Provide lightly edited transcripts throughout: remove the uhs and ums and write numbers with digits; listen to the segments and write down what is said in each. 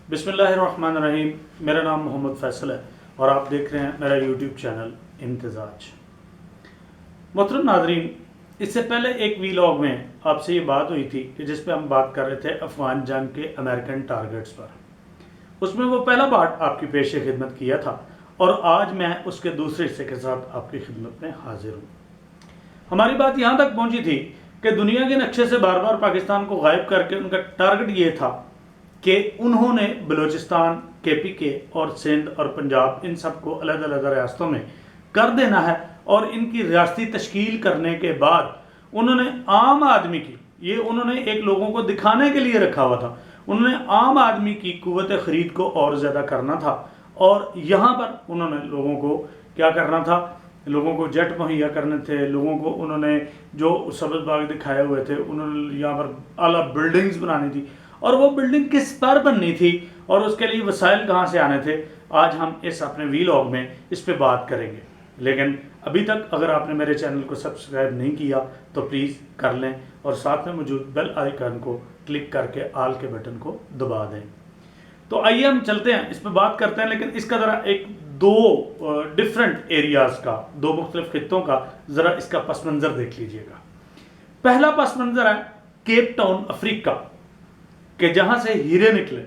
بسم اللہ الرحمن الرحیم. میرا نام محمد فیصل ہے اور آپ دیکھ رہے ہیں میرا یوٹیوب چینل امتزاج. محترم ناظرین، اس سے پہلے ایک ویلاگ میں آپ سے یہ بات ہوئی تھی کہ جس پہ ہم بات کر رہے تھے افغان جنگ کے امریکن ٹارگٹس پر. اس میں وہ پہلا پارٹ آپ کی پیش خدمت کیا تھا اور آج میں اس کے دوسرے حصے کے ساتھ آپ کی خدمت میں حاضر ہوں. ہماری بات یہاں تک پہنچی تھی کہ دنیا کے نقشے سے بار بار پاکستان کو غائب کر کے ان کا ٹارگٹ یہ تھا کہ انہوں نے بلوچستان، کے پی کے اور سندھ اور پنجاب ان سب کو علیحدہ علیحدہ ریاستوں میں کر دینا ہے. اور ان کی ریاستی تشکیل کرنے کے بعد انہوں نے عام آدمی کی، یہ انہوں نے ایک لوگوں کو دکھانے کے لیے رکھا ہوا تھا، انہوں نے عام آدمی کی قوت خرید کو اور زیادہ کرنا تھا. اور یہاں پر انہوں نے لوگوں کو کیا کرنا تھا؟ لوگوں کو جیٹ مہیا کرنے تھے، لوگوں کو انہوں نے جو سبز باغ دکھائے ہوئے تھے انہوں نے یہاں پر اعلیٰ بلڈنگز بنانی تھی. اور وہ بلڈنگ کس پر بننی تھی اور اس کے لیے وسائل کہاں سے آنے تھے، آج ہم اس اپنے ویلاگ میں اس پہ بات کریں گے. لیکن ابھی تک اگر آپ نے میرے چینل کو سبسکرائب نہیں کیا تو پلیز کر لیں اور ساتھ میں موجود بیل آئیکن کو کلک کر کے آل کے بٹن کو دبا دیں. تو آئیے ہم چلتے ہیں، اس پہ بات کرتے ہیں. لیکن اس کا ذرا دو ڈفرنٹ ایریاز کا، دو مختلف خطوں کا ذرا اس کا پس منظر دیکھ لیجئے گا. پہلا پس منظر ہے کیپ ٹاؤن افریقہ، کہ جہاں سے ہیرے نکلے،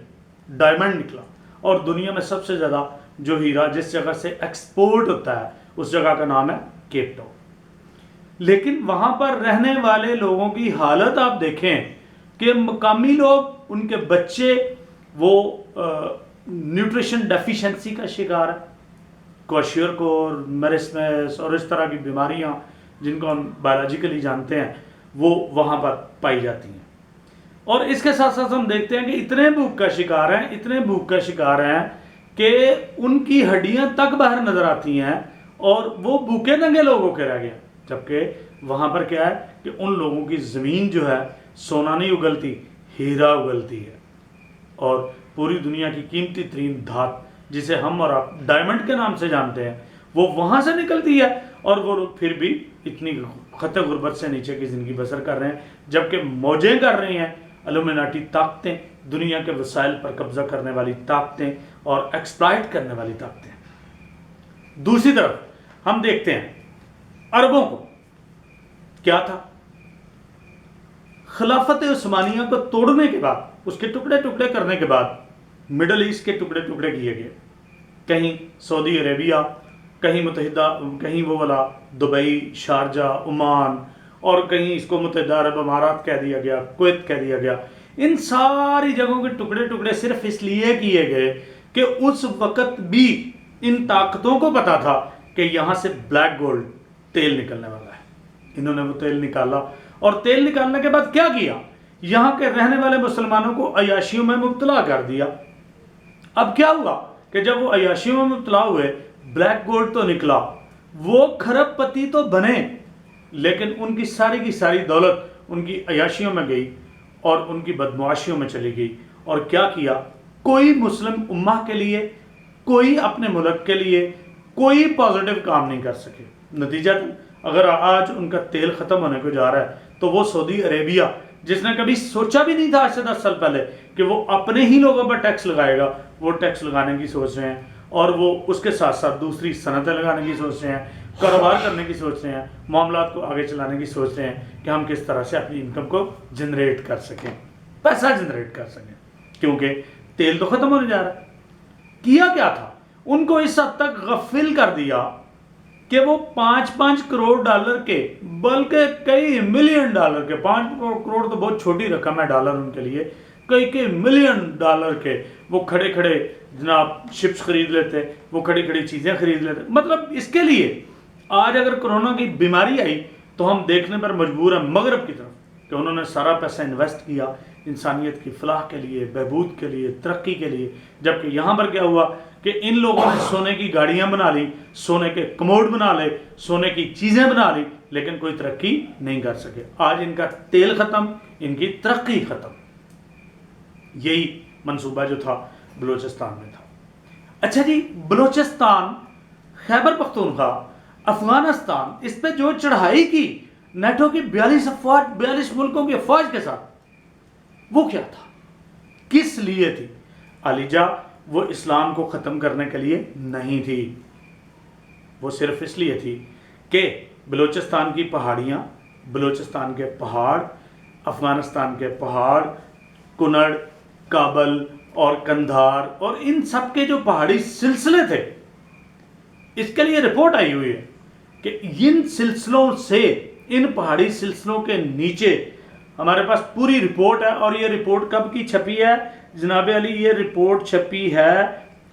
ڈائمنڈ نکلا، اور دنیا میں سب سے زیادہ جو ہیرا جس جگہ سے ایکسپورٹ ہوتا ہے اس جگہ کا نام ہے کیپ ٹاؤن. لیکن وہاں پر رہنے والے لوگوں کی حالت آپ دیکھیں کہ مقامی لوگ، ان کے بچے وہ نیوٹریشن ڈیفیشنسی کا شکار ہے، کوشیورکور، میرسمس اور اس طرح کی بیماریاں جن کو ہم بایولوجیکلی جانتے ہیں وہ وہاں پر پائی جاتی ہیں. اور اس کے ساتھ ساتھ ہم دیکھتے ہیں کہ اتنے بھوک کا شکار ہیں، اتنے بھوک کا شکار ہیں کہ ان کی ہڈیاں تک باہر نظر آتی ہیں اور وہ بھوکے ننگے لوگوں کے رہ گئے. جبکہ وہاں پر کیا ہے کہ ان لوگوں کی زمین جو ہے سونا نہیں اگلتی، ہیرا اگلتی ہے. اور پوری دنیا کی قیمتی ترین دھات جسے ہم اور آپ ڈائمنڈ کے نام سے جانتے ہیں وہ وہاں سے نکلتی ہے. اور وہ لوگ پھر بھی اتنی خط غربت سے نیچے کی زندگی بسر کر رہے ہیں، جبکہ موجیں کر رہی ہیں الومناٹی طاقتیں، دنیا کے وسائل پر قبضہ کرنے والی طاقتیں اور ایکسپلائٹ کرنے والی طاقتیں. دوسری طرف ہم دیکھتے ہیں عربوں کو کیا تھا. خلافت عثمانیہ کو توڑنے کے بعد، اس کے ٹکڑے ٹکڑے کرنے کے بعد مڈل ایسٹ کے ٹکڑے ٹکڑے کیے گئے. کہیں سعودی عربیہ، کہیں متحدہ، کہیں وہ والا دبئی، شارجہ، عمان، اور کہیں اس کو متحدہ عرب امارات کہہ دیا گیا، کویت کہہ دیا گیا. ان ساری جگہوں کے ٹکڑے ٹکڑے صرف اس لیے کیے گئے کہ اس وقت بھی ان طاقتوں کو پتا تھا کہ یہاں سے بلیک گولڈ، تیل نکلنے والا ہے. انہوں نے وہ تیل نکالا اور تیل نکالنے کے بعد کیا کیا؟ یہاں کے رہنے والے مسلمانوں کو عیاشیوں میں مبتلا کر دیا. اب کیا ہوا کہ جب وہ عیاشیوں میں مبتلا ہوئے، بلیک گولڈ تو نکلا، وہ کھرب پتی تو بنے، لیکن ان کی ساری دولت ان کی عیاشیوں میں گئی اور ان کی بدمعاشیوں میں چلی گئی. اور کیا کوئی مسلم امہ کے لیے، کوئی اپنے ملک کے لیے کوئی پازیٹیو کام نہیں کر سکے. نتیجہ اگر آج ان کا تیل ختم ہونے کو جا رہا ہے تو وہ سعودی عربیہ، جس نے کبھی سوچا بھی نہیں تھا آج سے 10 سال پہلے کہ وہ اپنے ہی لوگوں پر ٹیکس لگائے گا، وہ ٹیکس لگانے کی سوچ رہے ہیں. اور وہ اس کے ساتھ ساتھ دوسری صنعتیں لگانے کی سوچ رہے ہیں، کاروبار کرنے کی سوچ رہے ہیں، معاملات کو آگے چلانے کی سوچ رہے ہیں کہ ہم کس طرح سے اپنی انکم کو جنریٹ کر سکیں، پیسہ جنریٹ کر سکیں، کیونکہ تیل تو ختم ہونے جا رہا ہے. کیا تھا؟ ان کو اس حد تک غفل کر دیا کہ وہ 5 کروڑ ڈالر کے، بلکہ کئی ملین ڈالر کے، 5 کروڑ تو بہت چھوٹی رقم ہے ڈالر ان کے لیے، کئی ملین ڈالر کے وہ کھڑے جناب شپس خرید لیتے، وہ کھڑی چیزیں خرید لیتے. مطلب اس کے لیے آج اگر کرونا کی بیماری آئی تو ہم دیکھنے پر مجبور ہیں مغرب کی طرف کہ انہوں نے سارا پیسہ انویسٹ کیا انسانیت کی فلاح کے لیے، بہبود کے لیے، ترقی کے لیے. جبکہ یہاں پر کیا ہوا کہ ان لوگوں نے سونے کی گاڑیاں بنا لی، سونے کے کموڈ بنا لے، سونے کی چیزیں بنا لی، لیکن کوئی ترقی نہیں کر سکے. آج ان کا تیل ختم، ان کی ترقی ختم. یہی منصوبہ جو تھا بلوچستان میں تھا. اچھا جی، بلوچستان، خیبر پختونخوا، افغانستان، اس پہ جو چڑھائی کی نیٹو کی 42 ملکوں کی افواج کے ساتھ، وہ کیا تھا؟ کس لیے تھی؟ عالیجہ وہ اسلام کو ختم کرنے کے لیے نہیں تھی، وہ صرف اس لیے تھی کہ بلوچستان کی پہاڑیاں، بلوچستان کے پہاڑ، افغانستان کے پہاڑ، کنڑ، کابل اور کندھار اور ان سب کے جو پہاڑی سلسلے تھے، اس کے لیے رپورٹ آئی ہوئی ہے کہ ان سلسلوں سے، ان پہاڑی سلسلوں کے نیچے ہمارے پاس پوری رپورٹ ہے. اور یہ رپورٹ کب کی چھپی ہے جناب علی؟ یہ رپورٹ چھپی ہے،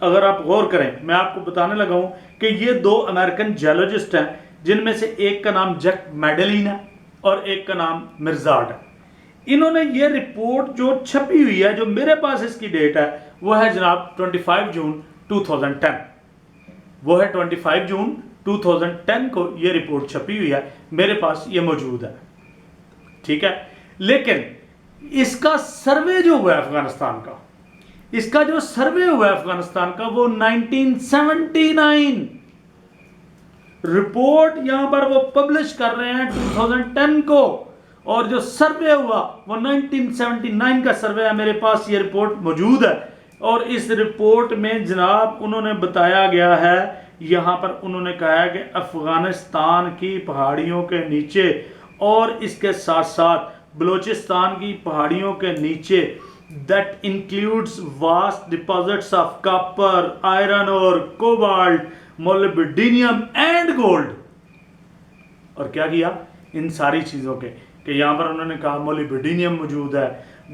اگر آپ غور کریں، میں آپ کو بتانے لگا ہوں کہ یہ 2 امریکن جیولوجسٹ ہیں، جن میں سے ایک کا نام جیک میڈلین ہے اور ایک کا نام مرزاٹ ہے. انہوں نے یہ رپورٹ جو چھپی ہوئی ہے، جو میرے پاس اس کی ڈیٹ ہے، وہ ہے جناب 25 جون 2010. وہ ہے 25 جون 2010 کو یہ رپورٹ چھپی ہوئی ہے، میرے پاس یہ موجود ہے. ٹھیک ہے، لیکن اس کا سروے جو ہوا ہے افغانستان کا، اس کا جو سروے ہوا ہے افغانستان کا، وہ 1979 رپورٹ یہاں پر وہ پبلش کر رہے ہیں 2010 کو، اور جو سروے ہوا وہ 1979 کا سروے ہے. میرے پاس یہ رپورٹ موجود ہے، اور اس رپورٹ میں جناب انہوں نے بتایا گیا ہے، یہاں پر انہوں نے کہا ہے کہ افغانستان کی پہاڑیوں کے نیچے اور اس کے ساتھ ساتھ بلوچستان کی پہاڑیوں کے نیچے that includes vast deposits of copper, iron ore, cobalt, molybdenum and gold. اور کیا کیا ان ساری چیزوں کے کہ یہاں پر انہوں نے کہا مولیبڈینیم موجود ہے،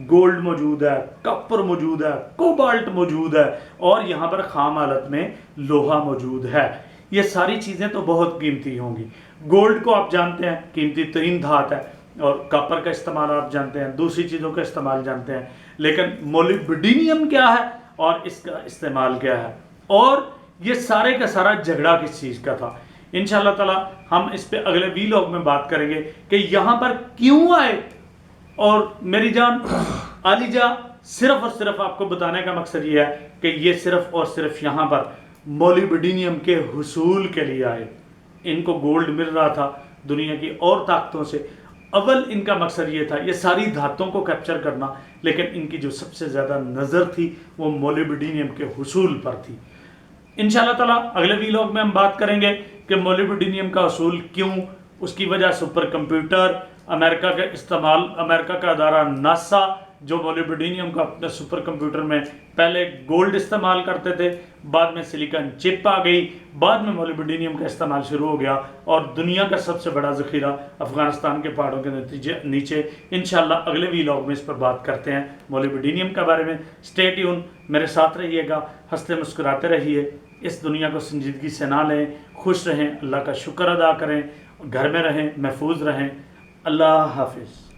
گولڈ موجود ہے، کپر موجود ہے، کوبالٹ موجود ہے، اور یہاں پر خام حالت میں لوہا موجود ہے. یہ ساری چیزیں تو بہت قیمتی ہوں گی. گولڈ کو آپ جانتے ہیں قیمتی ترین دھات ہے، اور کاپر کا استعمال آپ جانتے ہیں، دوسری چیزوں کا استعمال جانتے ہیں، لیکن مولیبڈینیم کیا ہے اور اس کا استعمال کیا ہے، اور یہ سارے کا سارا جھگڑا کس چیز کا تھا. انشاءاللہ تعالی ہم اس پہ اگلے ویلاگ میں بات کریں گے کہ یہاں پر کیوں آئے. اور میری جان عالیجہ صرف اور صرف آپ کو بتانے کا مقصد یہ ہے کہ یہ صرف اور صرف یہاں پر مولیبڈینیم کے حصول کے لیے آئے. ان کو گولڈ مل رہا تھا دنیا کی اور طاقتوں سے. اول ان کا مقصد یہ تھا یہ ساری دھاتوں کو کیپچر کرنا، لیکن ان کی جو سب سے زیادہ نظر تھی وہ مولیبڈینیم کے حصول پر تھی. انشاءاللہ تعالی اگلے ویلاگ میں ہم بات کریں گے کہ مولیبڈینیم کا حصول کیوں، اس کی وجہ سپر کمپیوٹر، امریکہ کا استعمال، امریکہ کا ادارہ ناسا جو مولیبڈینیم کا اپنے سپر کمپیوٹر میں پہلے گولڈ استعمال کرتے تھے، بعد میں سلیکن چپ آ گئی، بعد میں مولیبڈینیم کا استعمال شروع ہو گیا، اور دنیا کا سب سے بڑا ذخیرہ افغانستان کے پہاڑوں کے نیچے. انشاءاللہ اگلے ویلاگ میں اس پر بات کرتے ہیں مولیبڈینیم کے بارے میں. اسٹے ٹیون، میرے ساتھ رہیے گا، ہنستے مسکراتے رہیے، اس دنیا کو سنجیدگی سے نہ لیں، خوش رہیں، اللہ کا شکر ادا کریں، گھر میں رہیں، محفوظ رہیں. اللہ حافظ.